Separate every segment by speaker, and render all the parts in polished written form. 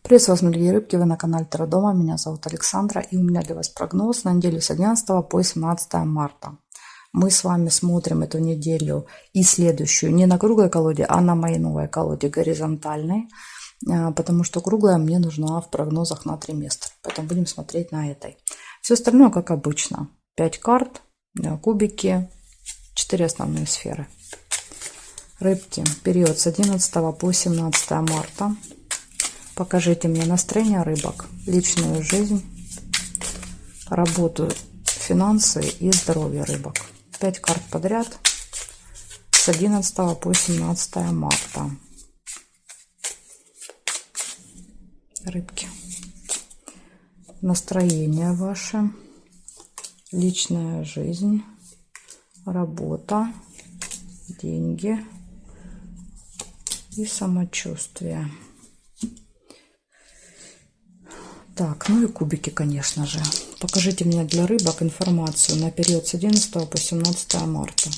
Speaker 1: Приветствую вас, дорогие рыбки, вы на канале Таро Дома, меня зовут Александра, и у меня для вас прогноз на неделю с 11 по 17 марта. Мы с вами смотрим эту неделю и следующую не на круглой колоде, а на моей новой колоде горизонтальной, потому что круглая мне нужна в прогнозах на триместр, поэтому будем смотреть на этой. Все остальное как обычно, 5 карт, кубики, 4 основные сферы. Рыбки, период с 11 по 17 марта. Покажите мне настроение рыбок, личную жизнь, работу, финансы и здоровье рыбок. 5 карт подряд с 11 по 17 марта. Рыбки. Настроение ваше, личная жизнь, работа, деньги и самочувствие. Так, ну и кубики, конечно же. Покажите мне для рыбок информацию на период с 11 по 17 марта.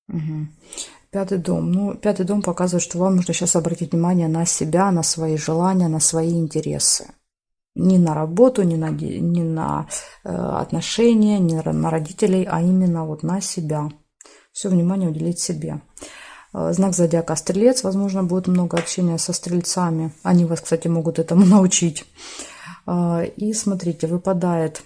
Speaker 1: Угу. Пятый дом. Ну, пятый дом показывает, что вам нужно сейчас обратить внимание на себя, на свои желания, на свои интересы. Не на работу, не на отношения, не на родителей, а именно вот на себя. Все внимание уделить себе. Знак зодиака Стрелец. Возможно, будет много общения со стрельцами. Они вас, кстати, могут этому научить. И смотрите, выпадает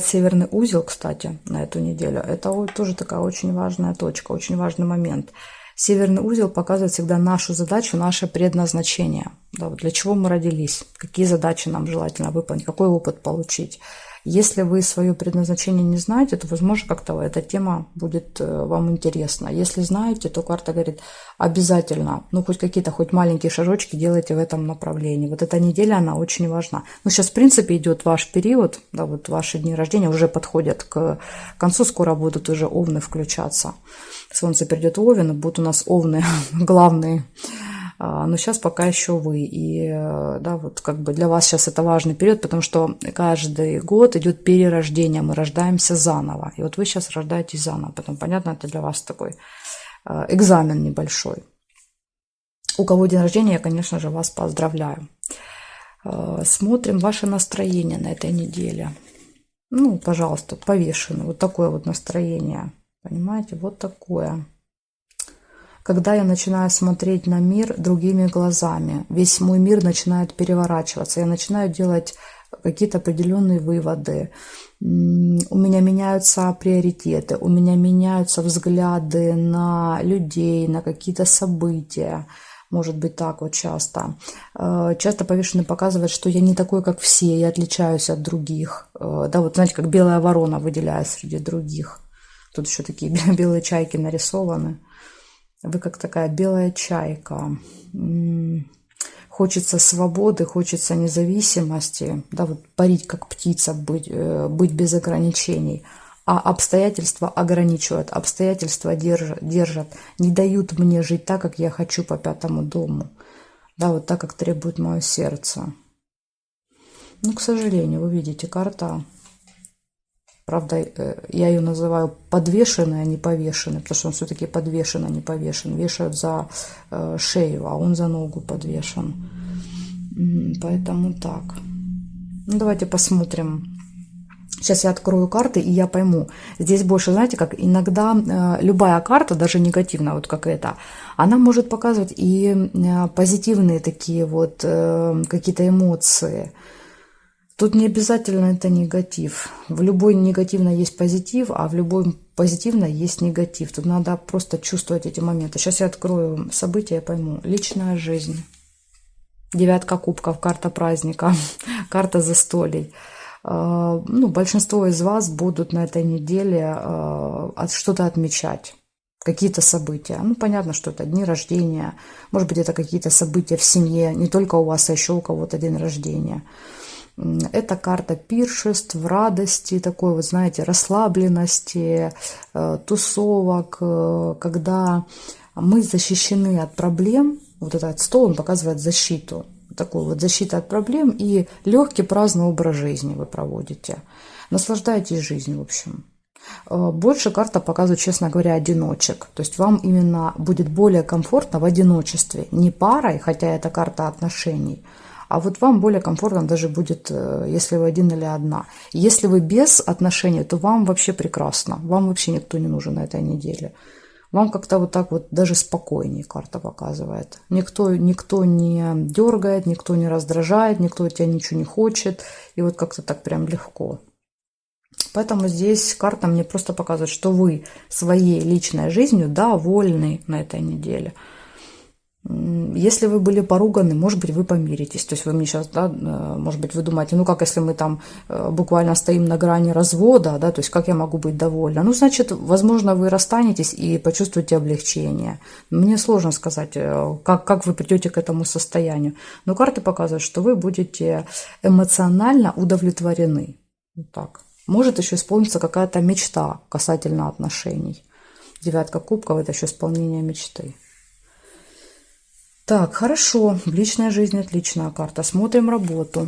Speaker 1: северный узел, кстати, на эту неделю. Это тоже такая очень важная точка, очень важный момент. Северный узел показывает всегда нашу задачу, наше предназначение. Да, вот для чего мы родились, какие задачи нам желательно выполнить, какой опыт получить. Если вы свое предназначение не знаете, то, возможно, как-то эта тема будет вам интересна. Если знаете, то карта говорит, обязательно, ну, хоть какие-то, хоть маленькие шажочки делайте в этом направлении. Вот эта неделя, она очень важна. Ну, сейчас, в принципе, идет ваш период, да, вот ваши дни рождения уже подходят к концу, скоро будут уже овны включаться. Солнце придет в Овен, и будут у нас овны главные. Но сейчас пока еще вы. И да, вот как бы для вас сейчас это важный период, потому что каждый год идет перерождение, мы рождаемся заново. И вот вы сейчас рождаетесь заново, поэтому, понятно, это для вас такой экзамен небольшой. У кого день рождения, я, конечно же, вас поздравляю. Смотрим ваше настроение на этой неделе. Ну, пожалуйста, повешено. Вот такое вот настроение. Понимаете, вот такое. Когда я начинаю смотреть на мир другими глазами, весь мой мир начинает переворачиваться, я начинаю делать какие-то определенные выводы, у меня меняются приоритеты, у меня меняются взгляды на людей, на какие-то события. Может быть так вот часто. Часто повешенный показывает, что я не такой, как все, я отличаюсь от других. Да, вот знаете, как белая ворона выделяюсь среди других. Тут еще такие белые чайки нарисованы. Вы как такая белая чайка. Хочется свободы, хочется независимости. Да, вот парить как птица, быть без ограничений. А обстоятельства ограничивают, обстоятельства держат, не дают мне жить так, как я хочу по пятому дому. Да, вот так, как требует мое сердце. Ну, к сожалению, вы видите, карта... Правда, я ее называю подвешенный, а не повешенный, потому что он все-таки подвешен, а не повешен. Вешают за шею, а он за ногу подвешен. Поэтому так. Ну, давайте посмотрим. Сейчас я открою карты, и я пойму. Здесь больше, знаете, как иногда любая карта, даже негативная, вот как эта, она может показывать и позитивные такие вот какие-то эмоции. Тут не обязательно это негатив. В любой негативной есть позитив, а в любой позитивной есть негатив. Тут надо просто чувствовать эти моменты. Сейчас я открою события, я пойму. Личная жизнь. Девятка кубков, карта праздника, карта застолий. Ну, большинство из вас будут на этой неделе что-то отмечать. Какие-то события. Ну, понятно, что это дни рождения. Может быть, это какие-то события в семье. Не только у вас, а еще у кого-то день рождения. Это карта пиршеств, радости, такой вот, знаете, расслабленности, тусовок, когда мы защищены от проблем. Вот этот стол, он показывает защиту. Такую вот защиту от проблем и легкий праздный образ жизни вы проводите. Наслаждайтесь жизнью, в общем. Больше карта показывает, честно говоря, одиночек. То есть вам именно будет более комфортно в одиночестве. Не парой, хотя это карта отношений, а вот вам более комфортно даже будет, если вы один или одна. Если вы без отношений, то вам вообще прекрасно. Вам вообще никто не нужен на этой неделе. Вам как-то вот так вот даже спокойнее карта показывает. Никто не дергает, никто не раздражает, никто от тебя ничего не хочет. И вот как-то так прям легко. Поэтому здесь карта мне просто показывает, что вы своей личной жизнью довольны на этой неделе. Если вы были поруганы, может быть, вы помиритесь. То есть вы мне сейчас, да, может быть, вы думаете, ну как, если мы там буквально стоим на грани развода, да, то есть как я могу быть довольна? Ну, значит, возможно, вы расстанетесь и почувствуете облегчение. Мне сложно сказать, как вы придете к этому состоянию. Но карты показывают, что вы будете эмоционально удовлетворены. Вот так. Может еще исполниться какая-то мечта касательно отношений. 9 кубков – это еще исполнение мечты. Так, хорошо. Личная жизнь – отличная карта. Смотрим работу.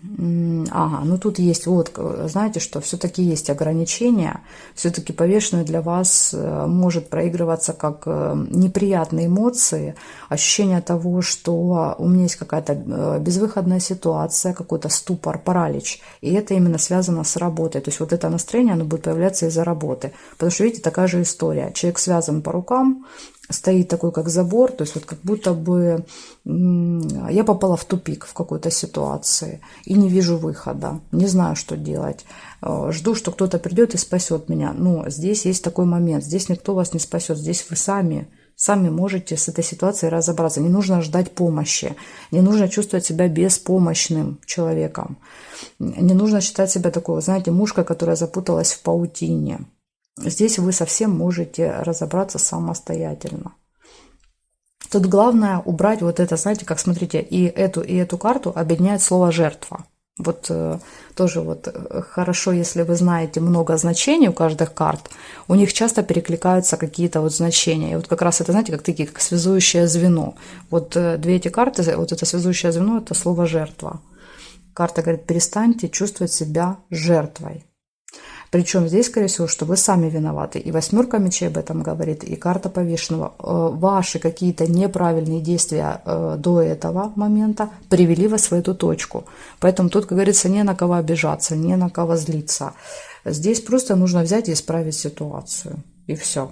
Speaker 1: Ага, ну тут есть, вот, знаете что, все-таки есть ограничения. Все-таки повешенное для вас может проигрываться как неприятные эмоции, ощущение того, что у меня есть какая-то безвыходная ситуация, какой-то ступор, паралич. И это именно связано с работой. То есть вот это настроение, оно будет появляться из-за работы. Потому что, видите, такая же история. Человек связан по рукам, стоит такой, как забор, то есть вот как будто бы я попала в тупик в какой-то ситуации и не вижу выхода, не знаю, что делать. Жду, что кто-то придет и спасет меня. Но здесь есть такой момент, здесь никто вас не спасет, здесь вы сами можете с этой ситуацией разобраться. Не нужно ждать помощи, не нужно чувствовать себя беспомощным человеком, не нужно считать себя такой, знаете, мушкой, которая запуталась в паутине. Здесь вы совсем можете разобраться самостоятельно. Тут главное убрать вот это, знаете, как, смотрите, и эту карту объединяет слово «жертва». Вот тоже вот хорошо, если вы знаете много значений у каждых карт, у них часто перекликаются какие-то вот значения. И вот как раз это, знаете, как связующее звено. Вот две эти карты, вот это связующее звено – это слово «жертва». Карта говорит: перестаньте чувствовать себя жертвой. Причем здесь, скорее всего, что вы сами виноваты. И 8 мечей об этом говорит, и карта повешенного. Ваши какие-то неправильные действия до этого момента привели вас в эту точку. Поэтому тут, как говорится, не на кого обижаться, не на кого злиться. Здесь просто нужно взять и исправить ситуацию. И все.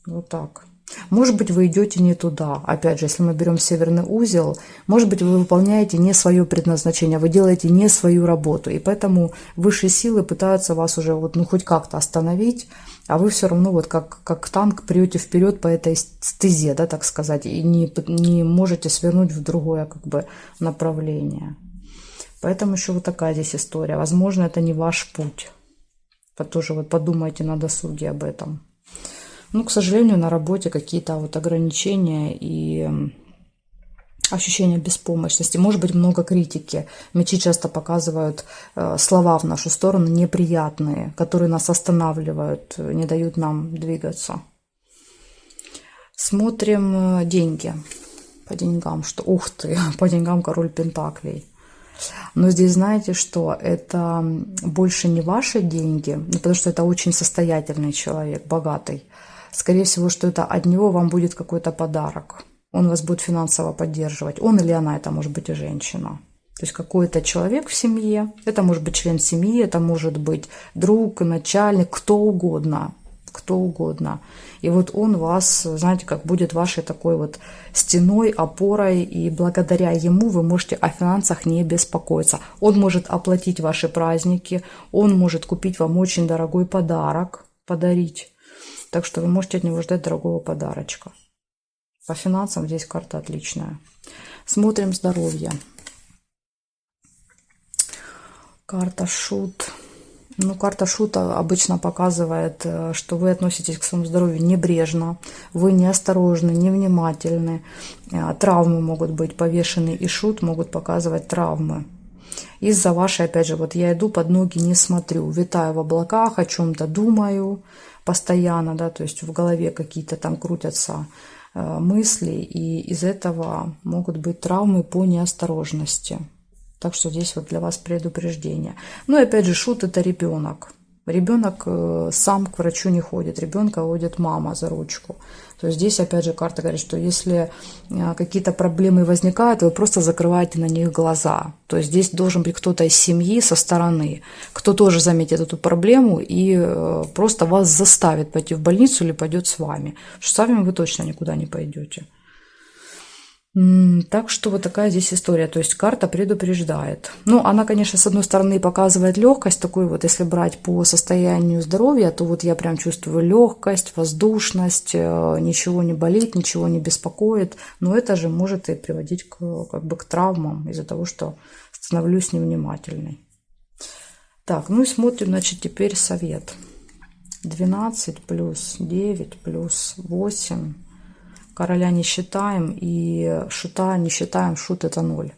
Speaker 1: Вот так. Может быть, вы идете не туда. Опять же, если мы берем северный узел, может быть, вы выполняете не свое предназначение, вы делаете не свою работу. И поэтому высшие силы пытаются вас уже вот, ну, хоть как-то остановить, а вы все равно вот как танк прете вперед по этой стезе, да, так сказать, и не можете свернуть в другое как бы направление. Поэтому еще вот такая здесь история. Возможно, это не ваш путь. Тоже вот подумайте на досуге об этом. Ну, к сожалению, на работе какие-то вот ограничения и ощущение беспомощности. Может быть, много критики. Мечи часто показывают слова в нашу сторону неприятные, которые нас останавливают, не дают нам двигаться. Смотрим деньги. По деньгам, что... Ух ты, по деньгам король пентаклей. Но здесь знаете, что это больше не ваши деньги, потому что это очень состоятельный человек, богатый. Скорее всего, что это от него вам будет какой-то подарок. Он вас будет финансово поддерживать. Он или она, это может быть и женщина. То есть какой-то человек в семье, это может быть член семьи, это может быть друг, начальник, кто угодно. Кто угодно. И вот он вас, знаете, как будет вашей такой вот стеной, опорой, и благодаря ему вы можете о финансах не беспокоиться. Он может оплатить ваши праздники, он может купить вам очень дорогой подарок, подарить. Так что вы можете от него ждать дорогого подарочка. По финансам здесь карта отличная. Смотрим здоровье. Карта шут. Ну, карта шута обычно показывает, что вы относитесь к своему здоровью небрежно, вы неосторожны, невнимательны. Травмы могут быть повешены, и шут могут показывать травмы. Из-за вашей, опять же, вот я иду под ноги, не смотрю, витаю в облаках, о чем-то думаю постоянно, да, то есть в голове какие-то там крутятся мысли, и из этого могут быть травмы по неосторожности. Так что здесь вот для вас предупреждение. Ну и опять же, шут — это ребенок. Ребенок сам к врачу не ходит, ребенка водит мама за ручку. То есть здесь опять же карта говорит, что если какие-то проблемы возникают, вы просто закрываете на них глаза. То есть здесь должен быть кто-то из семьи со стороны, кто тоже заметит эту проблему и просто вас заставит пойти в больницу или пойдет с вами. Потому что сами вы точно никуда не пойдете. Так что вот такая здесь история. То есть карта предупреждает. Ну, она, конечно, с одной стороны показывает легкость. Такую вот, если брать по состоянию здоровья, то вот я прям чувствую легкость, воздушность, ничего не болит, ничего не беспокоит. Но это же может и приводить как бы к травмам из-за того, что становлюсь невнимательной. Так, ну и смотрим, значит, теперь совет. 12 плюс 9 плюс 8. Короля не считаем, и шута не считаем, шут это 0.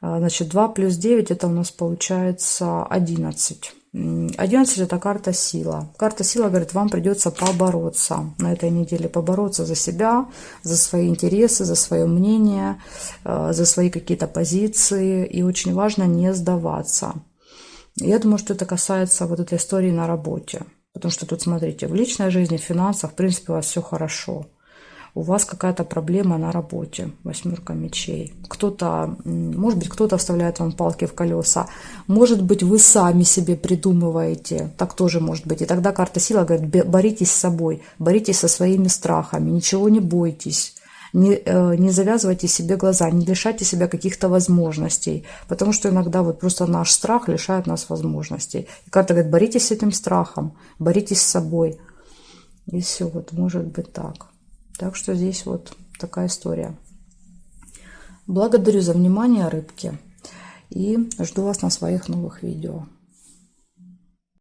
Speaker 1: Значит, 2 плюс 9 это у нас получается 11. 11 это карта сила. Карта сила говорит, вам придется побороться на этой неделе, побороться за себя, за свои интересы, за свое мнение, за свои какие-то позиции. И очень важно не сдаваться. Я думаю, что это касается вот этой истории на работе. Потому что тут, смотрите, в личной жизни, в финансах, в принципе, у вас все хорошо. У вас какая-то проблема на работе, 8 мечей. Кто-то, может быть, кто-то вставляет вам палки в колеса. Может быть, вы сами себе придумываете. Так тоже может быть. И тогда карта сила говорит, боритесь с собой, боритесь со своими страхами, ничего не бойтесь. Не завязывайте себе глаза, не лишайте себя каких-то возможностей. Потому что иногда вот просто наш страх лишает нас возможностей. И карта говорит, боритесь с этим страхом, боритесь с собой. И все, вот может быть так. Так что здесь вот такая история. Благодарю за внимание, рыбки. И жду вас на своих новых видео.